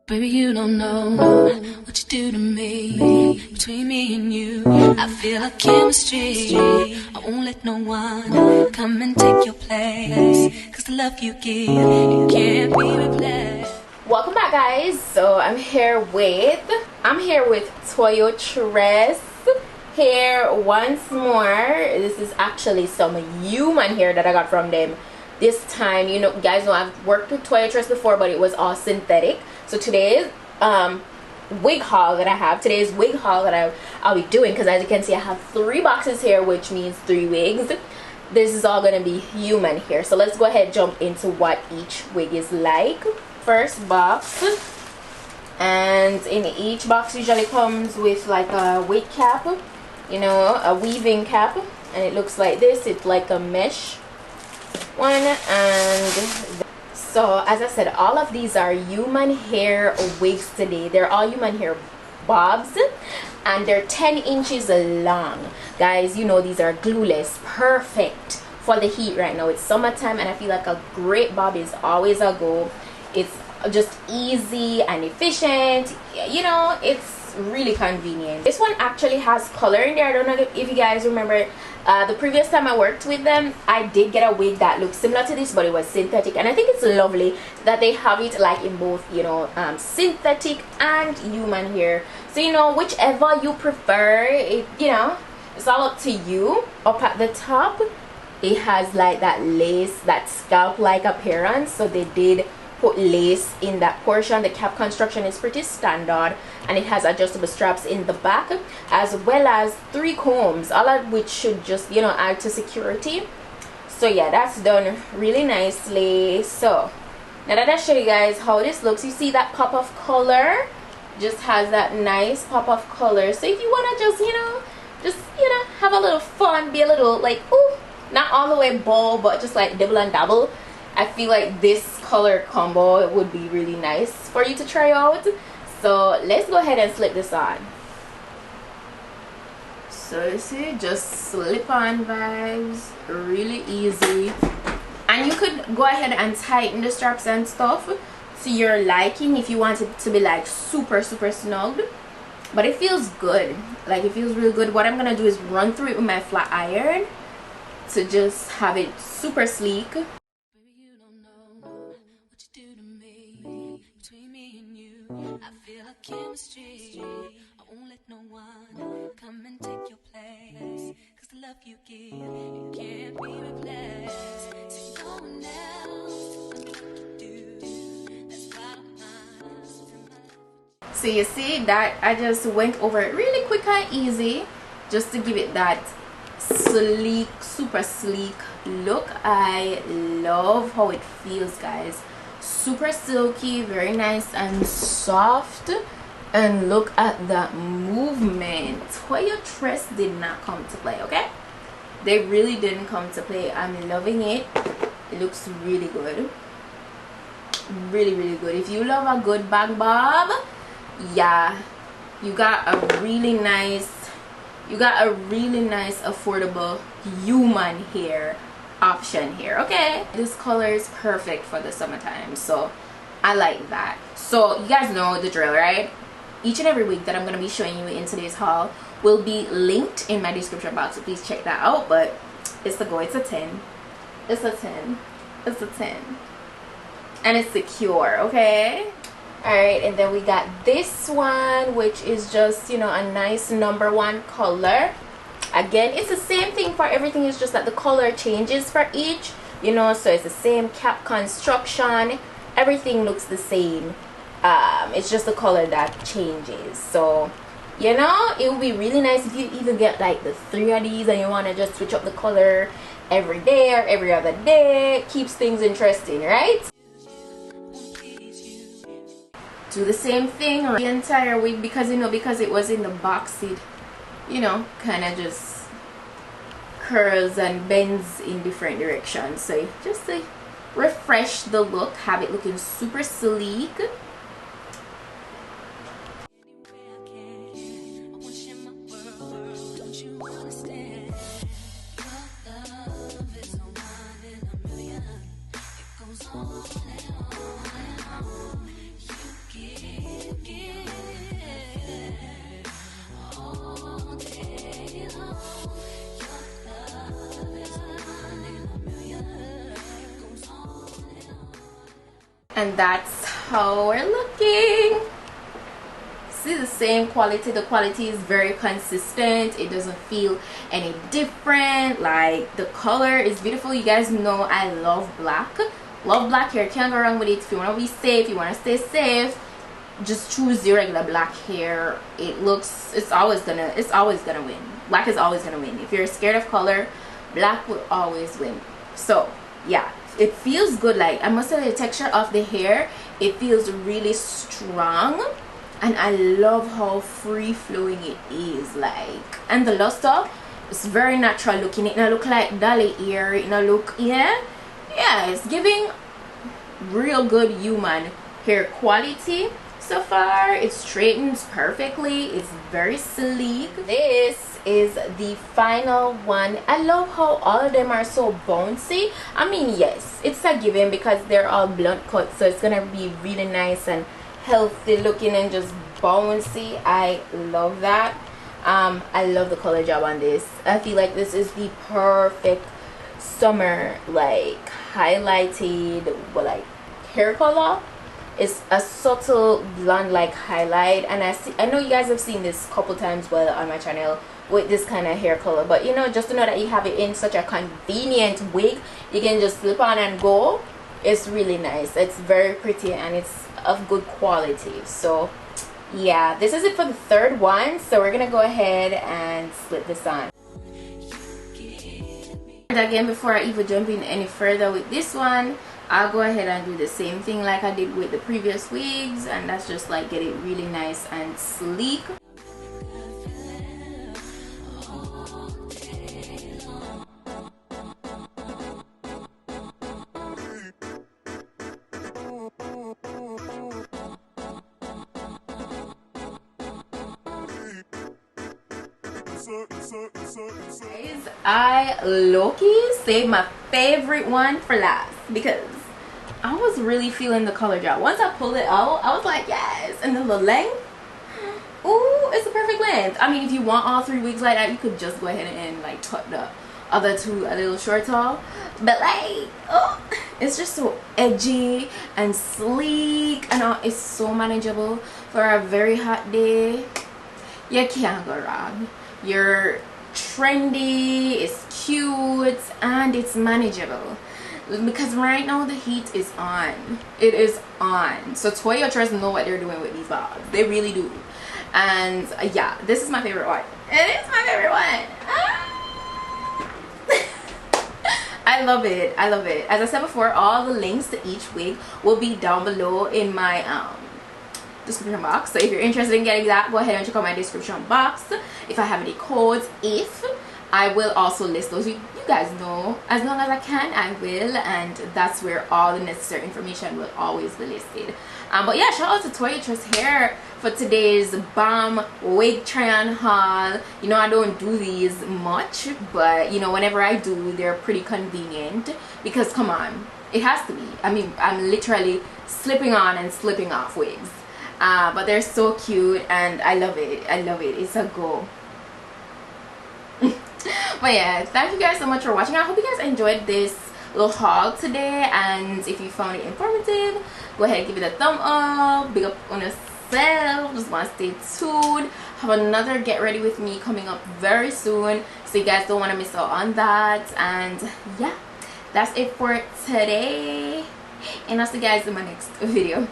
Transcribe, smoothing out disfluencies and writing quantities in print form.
Baby, you don't know what you do to me. Between me and you, I feel like chemistry. I won't let no one come and take your place, 'cause the love you give, it can't be replaced. Welcome back, guys. So I'm here with Toyotress hair once more. This is actually some human hair that I got from them this time. You know, guys know I've worked with Toyotress before, but it was all synthetic. So today's wig haul that I have, today's wig haul that I'll be doing, because as you can see I have 3 boxes here, which means 3 wigs. This is all gonna be human hair. So let's go ahead and jump into what each wig is like. First box, and in each box usually comes with like a wig cap, you know, a weaving cap, and it looks like this. It's like a mesh one. And so as I said, all of these are human hair wigs today. They're all human hair bobs, and they're 10 inches long, guys. You know, these are glueless, perfect for the heat right now. It's summertime, and I feel like a great bob is always a go. It's just easy and efficient, you know, it's really convenient. This one actually has color in there. I don't know if you guys remember the previous time I worked with them, I did get a wig that looked similar to this, but it was synthetic, and I think it's lovely that they have it like in both, you know, synthetic and human hair. So, you know, whichever you prefer, it, you know, it's all up to you. Up at the top, it has like that lace, that scalp like appearance, so they did put lace in that portion. The cap construction is pretty standard, and it has adjustable straps in the back, as well as 3 combs, all of which should just, you know, add to security. So yeah, that's done really nicely. So now that I show you guys how this looks, you see that pop of color, just has that nice pop of color. So if you want to just, you know, have a little fun, be a little like, ooh, not all the way bold, but just like double and double, I feel like this color combo would be really nice for you to try out. So let's go ahead and slip this on. So you see, just slip on vibes, really easy. And you could go ahead and tighten the straps and stuff to your liking if you want it to be like super snug. But it feels good, like it feels really good. What I'm gonna do is run through it with my flat iron to just have it super sleek. I feel like chemistry. I won't let no one come and take your place, 'cause the love you give, it can't be replaced. So no one else do. That's why So you see that I just went over it really quick and easy, just to give it that sleek, super sleek look. I love how it feels, guys. Super silky, very nice and soft. And look at that movement. Toyotress did not come to play, okay? They really didn't come to play. I'm loving it. It looks really good, really good. If you love a good bag bob, yeah, you got a really nice affordable human hair option here, okay? This color is perfect for the summertime, so I like that. So you guys know the drill, right? Each and every wig that I'm going to be showing you in today's haul will be linked in my description box, so please check that out. But it's the go. It's a 10. It's a 10. It's a 10. And it's secure, okay? Alright, and then we got this one, which is just, you know, a nice #1 color. Again, it's the same thing for everything, it's just that the color changes for each, you know, so it's the same cap construction, everything looks the same. It's just the color that changes. So, you know, it would be really nice if you even get like the 3 of these and you want to just switch up the color every day or every other day. It keeps things interesting, right? Do the same thing on the entire wig, because, you know, because it was in the box, it, you know, kind of just curls and bends in different directions. So just to refresh the look, have it looking super sleek. And that's how we're looking. See the same quality. The quality is very consistent. It doesn't feel any different. Like, the color is beautiful. You guys know I love black. Love black hair. Can't go wrong with it. If you want to be safe, you want to stay safe, just choose your regular black hair. It's always gonna win. Black is always gonna win. If you're scared of color, black will always win. So yeah, it feels good. Like, I must say, the texture of the hair, it feels really strong, and I love how free flowing it is. Like, and the luster, it's very natural looking. It not look like dolly ear. It not look, yeah, it's giving real good human hair quality. So far, it straightens perfectly. It's very sleek. This is the final one. I love how all of them are so bouncy. I mean, yes, it's a given because they're all blunt cuts, so it's gonna be really nice and healthy looking and just bouncy. I love that. I love the color job on this. I feel like this is the perfect summer, like, highlighted, like, hair color. It's a subtle blonde like highlight, and I know you guys have seen this a couple times on my channel with this kind of hair color, but you know, just to know that you have it in such a convenient wig, you can just slip on and go. It's really nice. It's very pretty and it's of good quality. So yeah, this is it for the third one, so we're gonna go ahead and slip this on. Again, before I even jump in any further with this one, I'll go ahead and do the same thing like I did with the previous wigs, and that's just like get it really nice and sleek. Guys, I low-key saved my favorite one for last because I was really feeling the color drop. Once I pulled it out, I was like, yes. And then the length, ooh, it's the perfect length. I mean, if you want all three wigs like that, you could just go ahead and like tuck the other two a little shorter. But like, oh, it's just so edgy and sleek, and it's so manageable for a very hot day. You can't go wrong. You're trendy, it's cute, and it's manageable. Because right now the heat is on. It is on. So Toyotress know what they're doing with these bogs. They really do. And yeah, this is my favorite one. It is my favorite one. I love it. I love it. As I said before, all the links to each wig will be down below in my description box. So if you're interested in getting that, go ahead and check out my description box. If I have any codes, I will also list those. You guys know, as long as I can, I will, and that's where all the necessary information will always be listed. But yeah, shout out to Toyotress Hair for today's bomb wig try-on haul. You know, I don't do these much, but you know, whenever I do, they're pretty convenient because, come on, it has to be. I mean, I'm literally slipping on and slipping off wigs. But they're so cute and I love it. I love it. It's a go. But yeah, thank you guys so much for watching. I hope you guys enjoyed this little haul today, and if you found it informative, go ahead and give it a thumb up. Big up on yourself. Just want to stay tuned. Have another get ready with me coming up very soon, so you guys don't want to miss out on that. And yeah, that's it for today, and I'll see you guys in my next video.